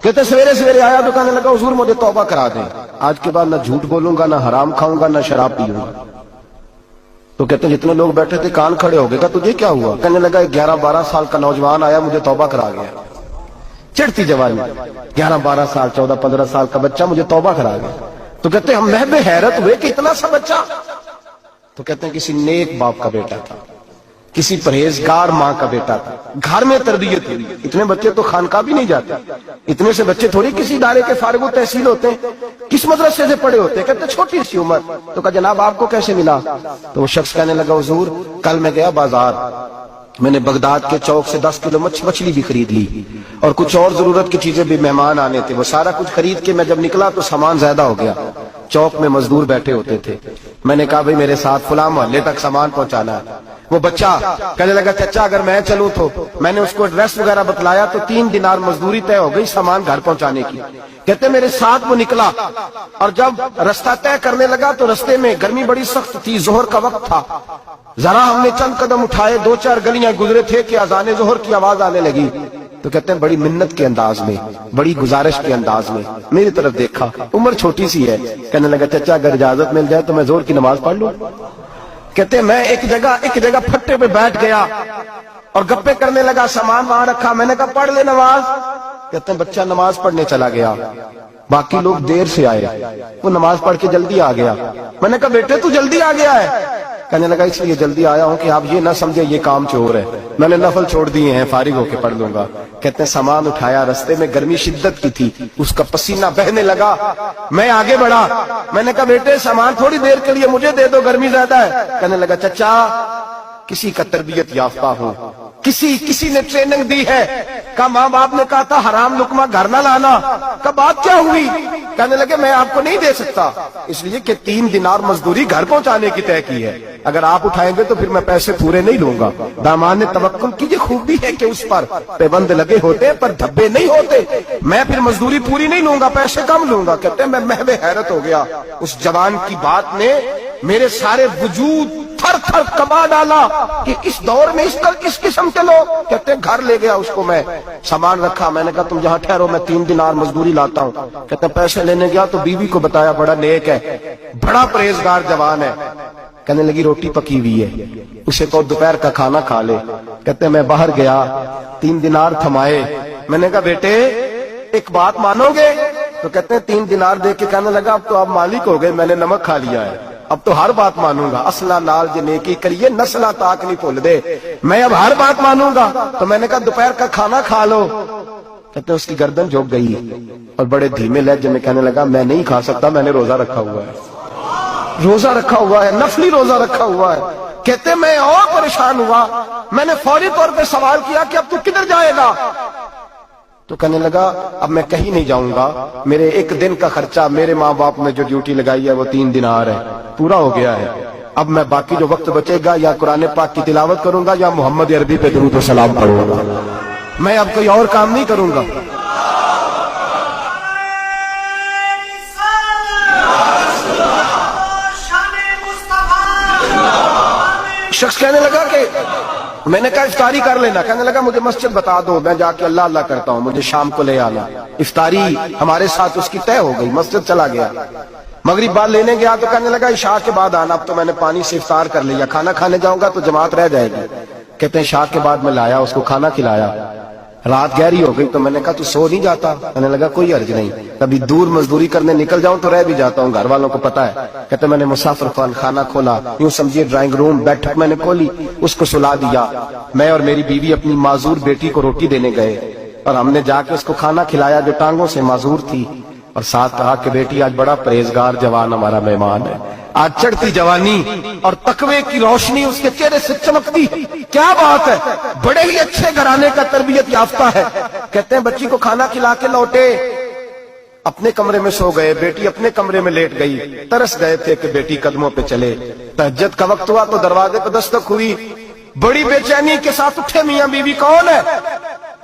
کہتے سویرے سویرے آیا تو کہنے لگا حضور مجھے توبہ کرا دیں، آج کے بعد نہ جھوٹ بولوں گا، نہ حرام کھاؤں گا، نہ شراب پیوں گا۔ تو کہتے ہیں جتنے لوگ بیٹھے تھے کان کھڑے ہو گئے، کہا تجھے کیا ہوا؟ کہنے لگا 11-12 سال کا نوجوان آیا مجھے توبہ کرا گیا، چڑھتی جوانی، 11-12 سال 14-15 سال کا بچہ مجھے توبہ کرا گیا۔ تو کہتے ہیں ہم محب حیرت ہوئے کہ اتنا سا بچہ؟ تو کہتے ہیں کسی نیک باپ کا بیٹا تھا، کسی پرہیزگار ماں کا بیٹا تھا، گھر میں تربیت ہوئی۔ اتنے بچے تو خانقاہ بھی نہیں جاتے، اتنے سے بچے تھوڑی کسی ادارے کے فارغ التحصیل ہوتے ہیں، کس مدرسے سے پڑھے ہوتے ہیں؟ کہتے چھوٹی سی عمر۔ تو کہا جناب آپ کو کیسے ملا؟ تو وہ شخص کہنے لگا حضور کل میں گیا بازار، میں نے بغداد کے چوک سے 10 کلو مچھلی بھی خرید لی اور کچھ اور ضرورت کی چیزیں بھی، مہمان آنے تھے، وہ سارا کچھ خرید کے میں جب نکلا تو سامان زیادہ ہو گیا۔ چوک میں مزدور بیٹھے ہوتے تھے، میں نے کہا بھئی میرے ساتھ فلاں محلے تک سامان پہنچانا ہے۔ وہ بچہ کہنے لگا چچا اگر میں چلوں تو، میں نے اس کو ایڈریس وغیرہ بتلایا تو 3 دینار مزدوری طے ہو گئی سامان گھر پہنچانے کی۔ کہتے میرے ساتھ وہ نکلا اور جب رستہ طے کرنے لگا تو رستے میں گرمی بڑی سخت تھی، ظہر کا وقت تھا، ذرا ہم نے چند قدم اٹھائے، 2-4 گلیاں گزرے تھے کہ اذان ظہر کی آواز آنے لگی۔ تو کہتے ہیں بڑی منت کے انداز میں، بڑی گزارش کے انداز میں میری طرف دیکھا، عمر چھوٹی سی ہے، کہنے لگا چچا اگر اجازت مل جائے تو میں ظہر کی نماز پڑھ لوں۔ کہتے ہیں میں ایک جگہ پھٹے پہ بیٹھ گیا اور گپے کرنے لگا، سامان وہاں رکھا، میں نے کہا پڑھ لے نماز۔ کہتے ہیں بچہ نماز پڑھنے چلا گیا، باقی لوگ دیر سے آئے، وہ نماز پڑھ کے جلدی آ گیا۔ میں نے کہا بیٹے تو جلدی آ گیا ہے؟ کہنے لگا اس لیے جلدی آیا ہوں کہ آپ یہ نہ سمجھے یہ کام چور ہے، میں نے نفل چھوڑ دیے ہیں، فارغ ہو کے پڑھ لوں گا۔ کہتے ہیں سامان اٹھایا، رستے میں گرمی شدت کی تھی، اس کا پسینہ بہنے لگا، میں آگے بڑھا، میں نے کہا بیٹے سامان تھوڑی دیر کے لیے مجھے دے دو، گرمی زیادہ ہے۔ کہنے لگا چچا کسی کا تربیت یافتہ ہوں، کسی نے ٹریننگ دی ہے، کہا ماں باپ نے کہا تھا حرام لقمہ گھر نہ لانا، کہا بات کیا ہوئی؟ کہنے لگے میں آپ کو نہیں دے سکتا، اس لیے کہ 3 دینار مزدوری گھر پہنچانے کی طے کی ہے، اگر آپ اٹھائیں گے تو پھر میں پیسے پورے نہیں لوں گا۔ دامان نے توکل کی، یہ خوبی ہے کہ اس پر پابند لگے ہوتے پر دھبے نہیں ہوتے، میں پھر مزدوری پوری نہیں لوں گا، پیسے کم لوں گا۔ کہتے ہیں میں محو حیرت ہو گیا، اس جوان کی بات نے میرے سارے وجود تھر تھر کبا ڈالا کہ اس دور میں اس قسم کے لوگ۔ کہتے ہیں گھر لے گیا اس کو، میں سامان رکھا، میں نے کہا تم جہاں ٹھہرو میں 3 دینار مزدوری لاتا ہوں۔ کہتے ہیں پیسے لینے گیا تو بیوی کو بتایا بڑا نیک ہے، بڑا پرہیزگار جوان ہے، کہنے لگی روٹی پکی ہوئی ہے، اسے کو دوپہر کا کھانا کھا لے۔ کہتے ہیں میں باہر گیا، 3 دینار تھمائے، میں نے کہا بیٹے ایک بات مانو گے؟ تو کہتے ہیں 3 دینار دے کے کہنے لگا اب تو آپ مالک ہو گئے، میں نے نمک کھا لیا ہے، اب تو ہر بات مانوں گا، اصلہ نال جے نیکی کریے نسلہ تاک نہیں بھول دے، میں اب ہر بات مانوں گا۔ تو میں نے کہا دوپہر کا کھانا کھا لو۔ کہتے ہیں اس کی گردن جھک گئی اور بڑے دھیمے لہجے میں کہنے لگا میں نہیں کھا سکتا، میں نے روزہ رکھا ہوا ہے، روزہ رکھا ہوا ہے، نفلی روزہ رکھا ہوا ہے۔ کہتے میں اور پریشان ہوا، میں نے فوری طور پہ سوال کیا کہ اب تو کدھر جائے گا؟ تو کہنے لگا اب میں کہیں نہیں جاؤں گا، میرے 1 دن کا خرچہ میرے ماں باپ نے جو ڈیوٹی لگائی ہے وہ 3 دینار ہے، پورا ہو گیا ہے، اب میں باقی جو وقت بچے گا یا قرآن پاک کی تلاوت کروں گا یا محمد عربی پہ درود و سلام پڑھوں گا، میں اب کوئی اور کام نہیں کروں گا۔ شخص کہنے لگا کہ میں نے کہا افطاری کر لینا، کہنے لگا مجھے مسجد بتا دو، میں جا کے اللہ اللہ کرتا ہوں، مجھے شام کو لے آنا۔ افطاری ہمارے ساتھ اس کی طے ہو گئی، مسجد چلا گیا، مغرب بعد لینے گیا تو کہنے لگا عشاء کے بعد آنا، اب تو میں نے پانی سے افطار کر لیا، کھانا کھانے جاؤں گا تو جماعت رہ جائے گی۔ کہتے ہیں عشاء کے بعد میں لایا، اس کو کھانا کھلایا، رات گہری ہو گئی تو میں نے کہا تو سو نہیں جاتا؟ کہنے لگا کوئی حرج نہیں، کبھی دور مزدوری کرنے نکل جاؤں تو رہ بھی جاتا ہوں، گھر والوں کو پتا ہے۔ کہتے میں نے مسافر خانہ کھولا، یوں سمجھیے ڈرائنگ روم بیٹھک میں نے کھولی، اس کو سلا دیا، میں اور میری بیوی اپنی معذور بیٹی کو روٹی دینے گئے اور ہم نے جا کے اس کو کھانا کھلایا جو ٹانگوں سے معذور تھی، اور ساتھ کہا کہ بیٹی آج بڑا پرہیزگار جوان ہمارا مہمان ہے، آج چڑھتی جوانی اور تقوی کی روشنی اس کے چہرے سے چمکتی، کیا بات ہے، بڑے ہی اچھے گھرانے کا تربیت یافتہ ہے۔ کہتے ہیں بچی کو کھانا کھلا کے لوٹے، اپنے کمرے میں سو گئے، بیٹی اپنے کمرے میں لیٹ گئی، ترس گئے تھے کہ بیٹی قدموں پہ چلے۔ تہجد کا وقت ہوا تو دروازے پہ دستک ہوئی، بڑی بے چینی کے ساتھ اٹھے میاں بیوی کون ہے؟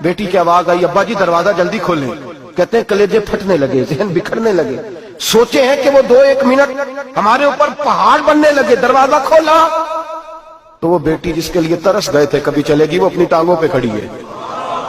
بیٹی کی آواز آئی ابا جی دروازہ جلدی کھولیں۔ کہتے ہیں کلیجے پھٹنے لگے، ذہن بکھرنے لگے، سوچے ہیں کہ وہ 2-1 منٹ ہمارے اوپر پہاڑ بننے لگے، دروازہ کھولا تو وہ بیٹی جس کے لیے ترس گئے تھے کبھی چلے گی، وہ اپنی ٹانگوں پہ کھڑی ہے،